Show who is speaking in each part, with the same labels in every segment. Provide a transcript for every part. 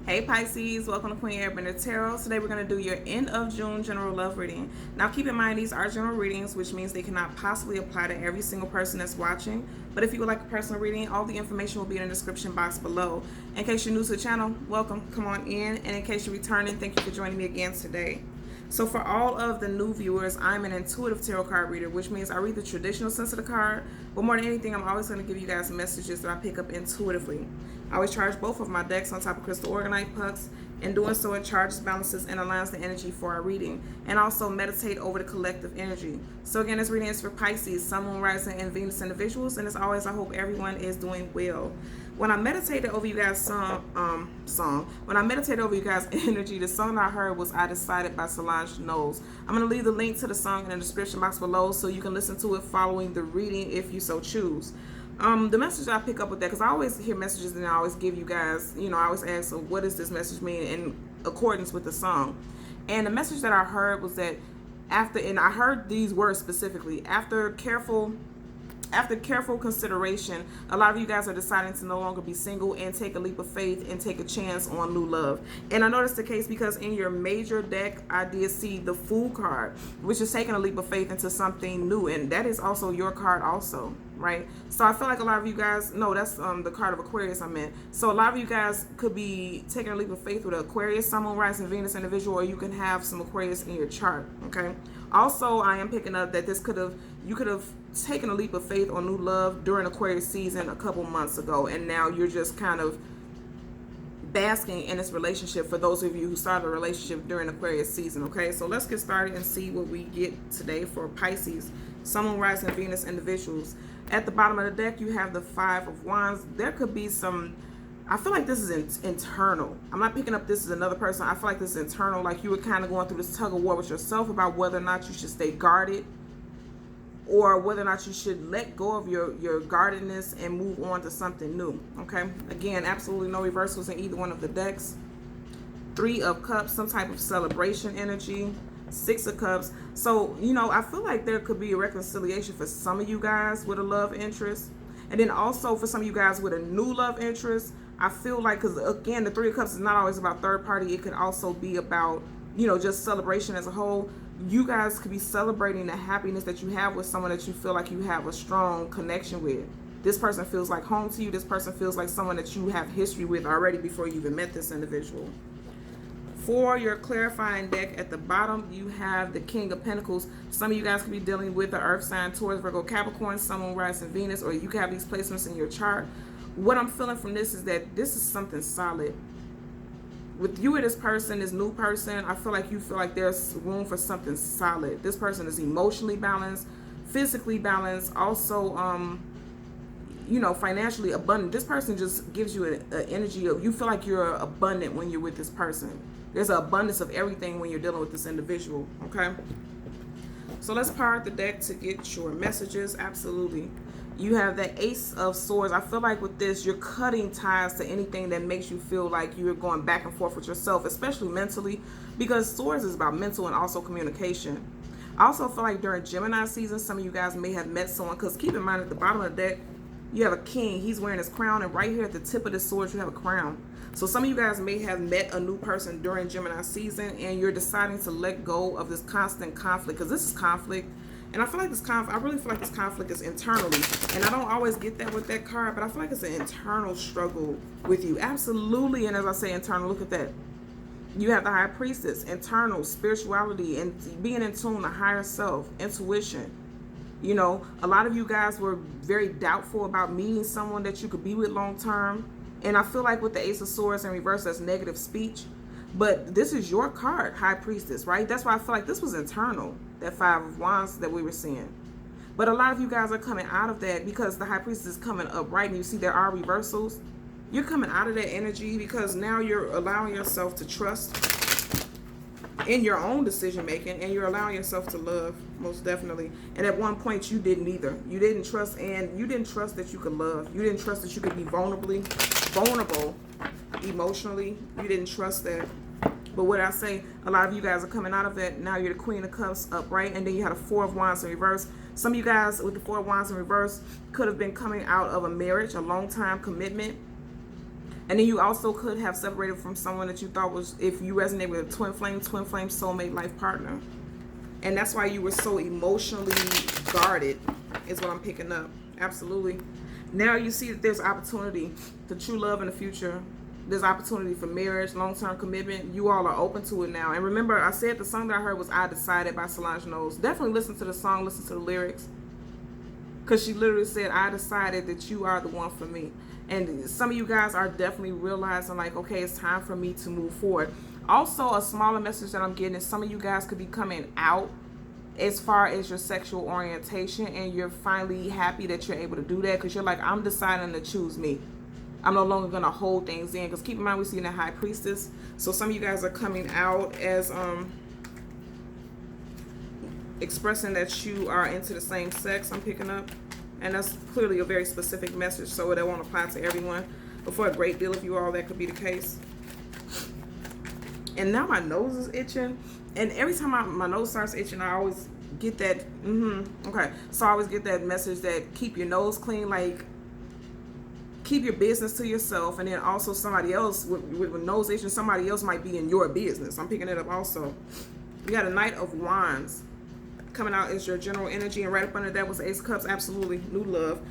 Speaker 1: Hey Pisces, welcome to Queen Airbender Tarot. Today we're going to do your end of June general love reading. Now keep in mind these are general readings, which means they cannot possibly apply to every single person that's watching. But if you would like a personal reading, all the information will be in the description box below. In case you're new to the channel, welcome, come on in. And in case you're returning, thank you for joining me again today. So for all of the new viewers, I'm an intuitive tarot card reader, which means I read the traditional sense of the card, but more than anything, I'm always going to give you guys messages that I pick up intuitively. I always charge both of my decks on top of crystal organite pucks. In doing so, it charges, balances, and aligns the energy for our reading, and also meditate over the collective energy. So again, this reading is for Pisces, Sun, Moon, Rising, and Venus individuals, and as always, I hope everyone is doing well. When I meditated over you guys' when I meditated over you guys' energy, the song I heard was "I Decided" by Solange Knowles. I'm gonna leave the link to the song in the description box below, so you can listen to it following the reading if you so choose. The message I pick up with that, because I always hear messages and I always give you guys, I always ask, so what does this message mean in accordance with the song? And the message that I heard was that and I heard these words specifically, after careful consideration, a lot of you guys are deciding to no longer be single and take a leap of faith and take a chance on new love. And I noticed the case because in your major deck, I did see the Fool card, which is taking a leap of faith into something new. And that is also your card also, right? So I feel like a lot of you guys, no, that's the card of Aquarius I meant. So a lot of you guys could be taking a leap of faith with an Aquarius, Sun, Moon, Rising, Venus individual, or you can have some Aquarius in your chart, okay? Also, I am picking up that you could have taken a leap of faith on new love during Aquarius season a couple months ago, and now you're just kind of basking in this relationship for those of you who started a relationship during Aquarius season, okay? So let's get started and see what we get today for Pisces, Sun, Moon, Rising, Venus individuals. At the bottom of the deck, you have the Five of Wands. There could be some, I feel like this is internal. I'm not picking up this as another person. I feel like this is internal, like you were kind of going through this tug of war with yourself about whether or not you should stay guarded or whether or not you should let go of your guardedness and move on to something new, okay? Again, absolutely no reversals in either one of the decks. Three of Cups, some type of celebration energy. Six of Cups. So, I feel like there could be a reconciliation for some of you guys with a love interest. And then also for some of you guys with a new love interest, I feel like, because again, the Three of Cups is not always about third party. It could also be about, just celebration as a whole. You guys could be celebrating the happiness that you have with someone that you feel like you have a strong connection with. This person feels like home to you. This person feels like someone that you have history with already before you even met this individual. For your clarifying deck, at the bottom, you have the King of Pentacles. Some of you guys could be dealing with the Earth sign, Taurus, Virgo, Capricorn, Sun, Moon, Rising, Venus, or you could have these placements in your chart. What I'm feeling from this is that this is something solid. With you and this person, this new person, I feel like there's room for something solid. This person is emotionally balanced, physically balanced, also, financially abundant. This person just gives you an energy of, you feel like you're abundant when you're with this person. There's an abundance of everything when you're dealing with this individual, okay? So let's power the deck to get your messages. Absolutely. You have the Ace of Swords. I feel like with this, you're cutting ties to anything that makes you feel like you're going back and forth with yourself, especially mentally, because Swords is about mental and also communication. I also feel like during Gemini season, some of you guys may have met someone, because keep in mind at the bottom of the deck, you have a king. He's wearing his crown, and right here at the tip of the sword, you have a crown. So some of you guys may have met a new person during Gemini season, and you're deciding to let go of this constant conflict, because this is conflict. And I feel like I really feel like this conflict is internally. And I don't always get that with that card, but I feel like it's an internal struggle with you. Absolutely. And as I say internal, look at that. You have the High Priestess, internal, spirituality, and being in tune, the higher self, intuition. A lot of you guys were very doubtful about meeting someone that you could be with long term. And I feel like with the Ace of Swords in reverse, that's negative speech. But this is your card, High Priestess, right? That's why I feel like this was internal, that Five of Wands that we were seeing. But a lot of you guys are coming out of that because the High Priestess is coming up, right? And you see there are reversals. You're coming out of that energy because now you're allowing yourself to trust in your own decision making, and you're allowing yourself to love, most definitely. And at one point you didn't either. You didn't trust, and you didn't trust that you could love. You didn't trust that you could be vulnerable emotionally. You didn't trust that. But what I say, a lot of you guys are coming out of that. Now you're the Queen of Cups upright, and then you had a Four of Wands in reverse. Some of you guys with the Four of Wands in reverse could have been coming out of a marriage, a long time commitment. And then you also could have separated from someone that you thought was, if you resonate with a twin flame, soulmate, life partner. And that's why you were so emotionally guarded, is what I'm picking up. Absolutely. Now you see that there's opportunity to true love in the future. There's opportunity for marriage, long-term commitment. You all are open to it now. And remember, I said the song that I heard was I Decided by Solange Knowles. Definitely listen to the song, listen to the lyrics. Because she literally said, I decided that you are the one for me. And some of you guys are definitely realizing, like, okay, it's time for me to move forward. Also, a smaller message that I'm getting is some of you guys could be coming out as far as your sexual orientation, and you're finally happy that you're able to do that, because you're like, I'm deciding to choose me. I'm no longer going to hold things in. Because keep in mind, we're seeing a high priestess. So some of you guys are coming out as expressing that you are into the same sex, I'm picking up. And that's clearly a very specific message, so that won't apply to everyone. But for a great deal of you all, that could be the case. And now my nose is itching. And every time my nose starts itching, I always get that, okay. So I always get that message that keep your nose clean, like keep your business to yourself. And then also somebody else, with nose itching, somebody else might be in your business. I'm picking it up also. You got a Knight of Wands coming out as your general energy, and right up under that was Ace of Cups. Absolutely, new love.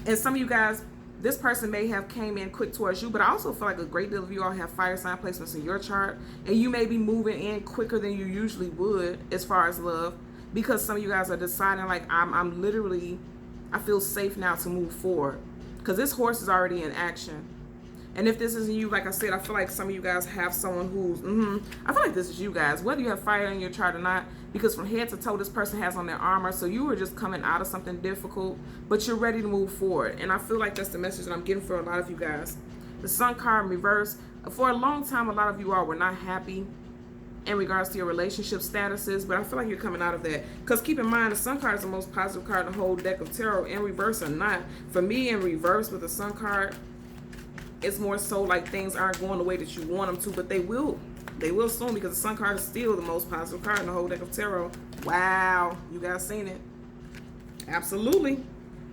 Speaker 1: And some of you guys, this person may have came in quick towards you, but I also feel like a great deal of you all have fire sign placements in your chart, and you may be moving in quicker than you usually would as far as love, because some of you guys are deciding, like, I'm literally, I feel safe now to move forward, because this horse is already in action. And if this isn't you, like I said, I feel like some of you guys have someone who's, I feel like this is you guys, whether you have fire in your chart or not, because from head to toe, this person has on their armor. So you were just coming out of something difficult, but you're ready to move forward. And I feel like that's the message that I'm getting for a lot of you guys. The Sun card in reverse. For a long time, a lot of you all were not happy in regards to your relationship statuses, but I feel like you're coming out of that. Because keep in mind, the Sun card is the most positive card in the whole deck of tarot, in reverse or not. For me, in reverse with the Sun card, it's more so like things aren't going the way that you want them to, but they will. They will soon, because the Sun card is still the most positive card in the whole deck of tarot. Wow, you guys seen it? Absolutely.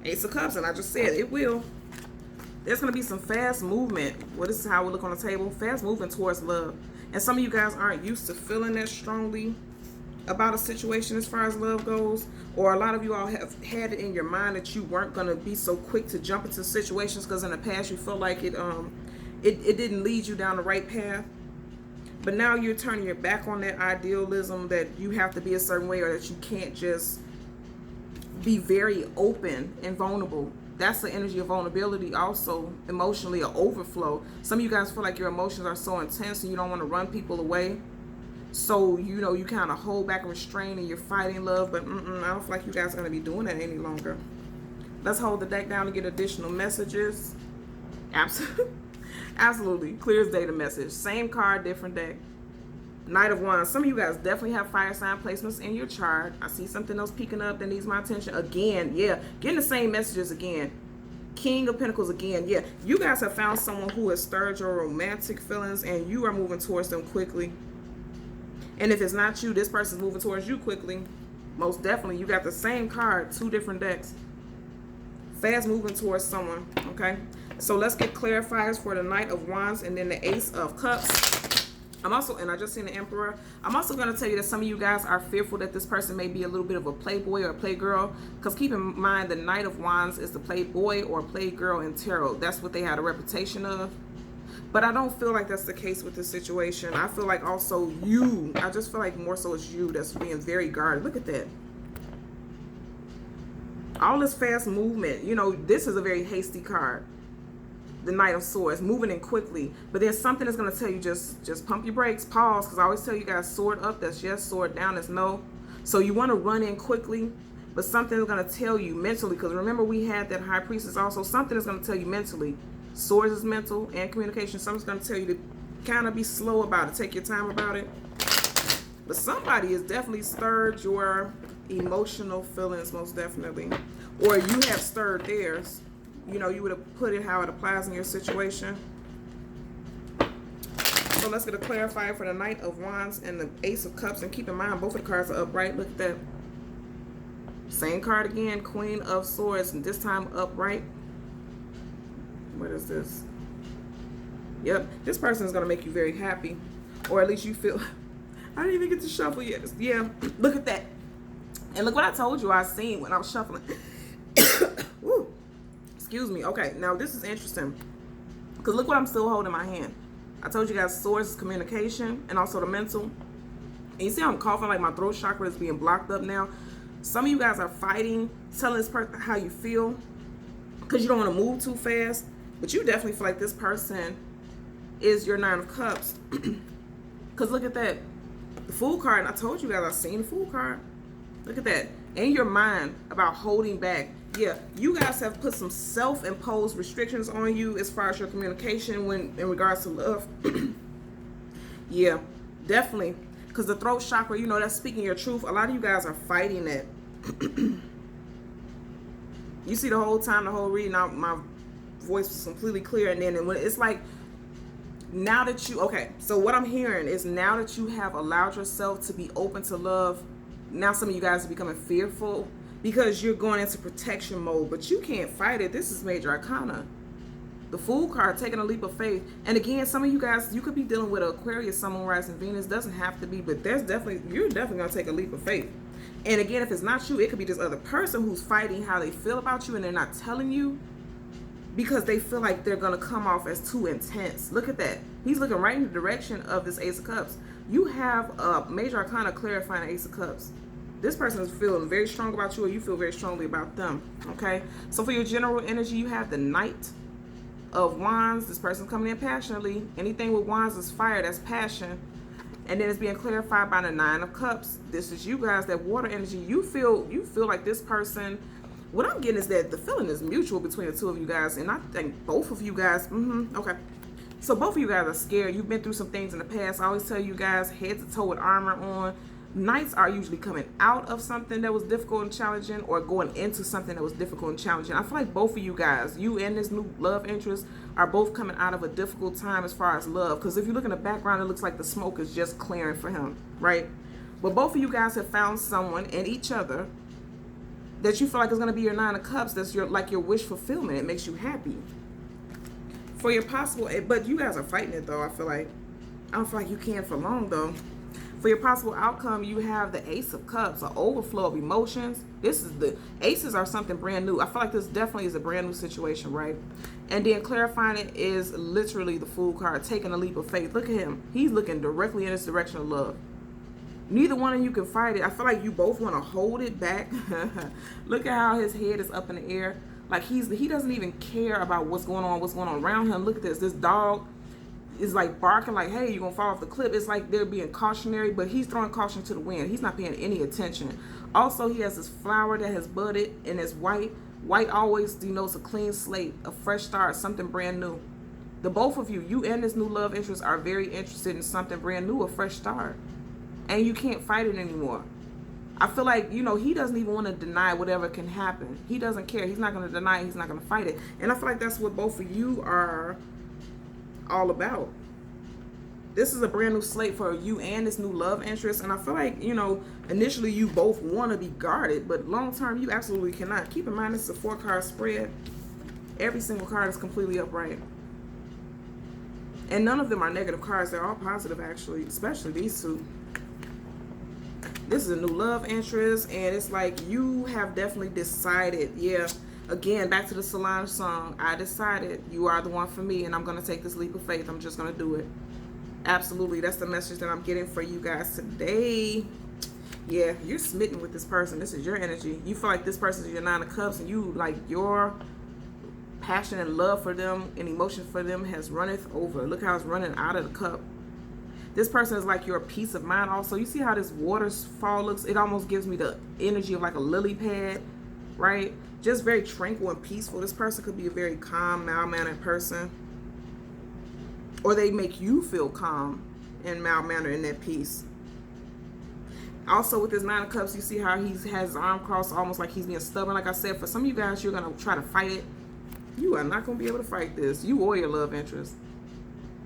Speaker 1: Ace of Cups, and I just said it will. There's going to be some fast movement. Well, this is how we look on the table. Fast movement towards love. And some of you guys aren't used to feeling that strongly about a situation as far as love goes, or a lot of you all have had it in your mind that you weren't going to be so quick to jump into situations because in the past you felt like it didn't lead you down the right path. But now you're turning your back on that idealism that you have to be a certain way, or that you can't just be very open and vulnerable. That's the energy of vulnerability, also emotionally, an overflow. Some of you guys feel like your emotions are so intense and you don't want to run people away. So, you know, you kind of hold back and restrain and you're fighting love, but I don't feel like you guys are going to be doing that any longer. Let's hold the deck down to get additional messages. Absolutely. Clear as day the message. Same card, different deck. Knight of Wands. Some of you guys definitely have fire sign placements in your chart. I see something else peeking up that needs my attention. Again, yeah. Getting the same messages again. King of Pentacles again. Yeah. You guys have found someone who has stirred your romantic feelings and you are moving towards them quickly. And if it's not you, this person's moving towards you quickly. Most definitely. You got the same card, two different decks. Fast moving towards someone, okay? So let's get clarifiers for the Knight of Wands and then the Ace of Cups. I'm also, and I just seen the Emperor. I'm also going to tell you that some of you guys are fearful that this person may be a little bit of a playboy or a playgirl. Because keep in mind, the Knight of Wands is the playboy or playgirl in tarot. That's what they had a reputation of. But I don't feel like that's the case with this situation. I feel like also you, I just feel like more so it's you that's being very guarded. Look at that. All this fast movement. You know, this is a very hasty card. The Knight of Swords, moving in quickly. But there's something that's going to tell you just pump your brakes, pause. Because I always tell you guys, sword up, that's yes, sword down, that's no. So you want to run in quickly. But something is going to tell you mentally. Because remember, we had that High Priestess also. Something is going to tell you mentally. Swords is mental and communication. Something's going to tell you to kind of be slow about it. Take your time about it. But somebody has definitely stirred your emotional feelings, most definitely. Or you have stirred theirs. You know, you would have put it how it applies in your situation. So let's get a clarifier for the Knight of Wands and the Ace of Cups. And keep in mind, both of the cards are upright. Look at that. Same card again, Queen of Swords, and this time upright. What is this? Yep, this person is going to make you very happy. Or at least you feel... I didn't even get to shuffle yet. Yeah, look at that. And look what I told you I seen when I was shuffling. Woo. Excuse me. Okay, now this is interesting. Because look what I'm still holding in my hand. I told you guys swords is communication and also the mental. And you see how I'm coughing like my throat chakra is being blocked up now? Some of you guys are fighting, telling this person how you feel because you don't want to move too fast. But you definitely feel like this person is your Nine of Cups. Because look at that. The Fool card. And I told you guys I seen the Fool card. Look at that. In your mind about holding back. Yeah, you guys have put some self-imposed restrictions on you as far as your communication when in regards to love. Yeah, definitely. Because the throat chakra, you know, that's speaking your truth. A lot of you guys are fighting that. You see the whole time, the whole reading, my voice was completely clear. And then when it's like, now that you, okay, so what I'm hearing is now that you have allowed yourself to be open to love, now some of you guys are becoming fearful because you're going into protection mode, but you can't fight it. This is major arcana. The Fool card, taking a leap of faith. And again, some of you guys, you could be dealing with an Aquarius, Sun, Moon, Rising, Venus. Doesn't have to be, but you're definitely going to take a leap of faith. And again, if it's not you, it could be this other person who's fighting how they feel about you and they're not telling you because they feel like they're going to come off as too intense. Look at that. He's looking right in the direction of this Ace of Cups. You have a major arcana clarifying Ace of Cups. This person is feeling very strong about you or you feel very strongly about them, okay? So for your general energy, you have the Knight of Wands. This person's coming in passionately. Anything with Wands is fire, that's passion. And then it's being clarified by the Nine of Cups. This is you guys, that water energy. You feel like this person, what I'm getting is that the feeling is mutual between the two of you guys. And I think both of you guys, okay. So both of you guys are scared. You've been through some things in the past. I always tell you guys, head to toe with armor on. Knights are usually coming out of something that was difficult and challenging or going into something that was difficult and challenging. I feel like both of you guys, you and this new love interest, are both coming out of a difficult time as far as love. Because if you look in the background, it looks like the smoke is just clearing for him, right? But both of you guys have found someone in each other that you feel like is going to be your Nine of Cups. That's your wish fulfillment. It makes you happy. For your possible, but you guys are fighting it though, I feel like. I don't feel like you can for long though. For your possible outcome, you have the Ace of Cups, an overflow of emotions. This is the aces are something brand new. I feel like this definitely is a brand new situation, right? And then clarifying it is literally the Fool card, taking a leap of faith. Look at him. He's looking directly in this direction of love. Neither one of you can fight it. I feel like you both want to hold it back. Look at how his head is up in the air. Like he doesn't even care about what's going on around him. Look at this. This dog is like barking like, hey, you're gonna fall off the cliff. It's like they're being cautionary, but he's throwing caution to the wind. He's not paying any attention. Also, he has this flower that has budded and it's white. White always denotes a clean slate, a fresh start, something brand new. The both of you and this new love interest are very interested in something brand new, a fresh start. And you can't fight it anymore. I feel like, you know, he doesn't even want to deny whatever can happen. He doesn't care. He's not going to deny it. He's not going to fight it. And I feel like that's what both of you are all about. This is a brand new slate for you and this new love interest. And I feel like, you know, initially you both want to be guarded, but long term you absolutely cannot. Keep in mind this is a 4-card spread. Every single card is completely upright. And none of them are negative cards. They're all positive actually, especially these two. This is a new love interest, and it's like you have definitely decided, yeah, again, back to the Solange song, I decided you are the one for me, and I'm going to take this leap of faith. I'm just going to do it. Absolutely. That's the message that I'm getting for you guys today. Yeah, you're smitten with this person. This is your energy. You feel like this person is your Nine of Cups, and you, like, your passion and love for them and emotion for them has runneth over. Look how it's running out of the cup. This person is like your peace of mind also. You see how this waterfall looks? It almost gives me the energy of like a lily pad, right? Just very tranquil and peaceful. This person could be a very calm, mild-mannered person. Or they make you feel calm and mild-mannered in that peace. Also with this Nine of Cups, you see how he has his arm crossed almost like he's being stubborn. Like I said, for some of you guys, you're going to try to fight it. You are not going to be able to fight this. You or your love interest.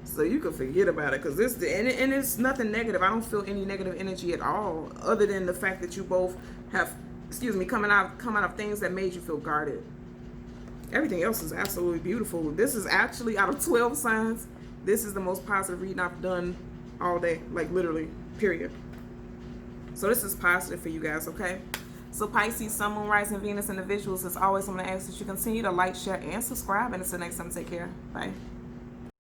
Speaker 1: So you can forget about it, because this and it's nothing negative. I don't feel any negative energy at all, other than the fact that you both have, come out of things that made you feel guarded. Everything else is absolutely beautiful. This is actually out of 12 signs. This is the most positive reading I've done all day, like literally, period. So this is positive for you guys, okay? So Pisces, Sun, Moon, Rising, Venus individuals, as always, I'm going to ask that you continue to like, share, and subscribe. And until next time, take care. Bye.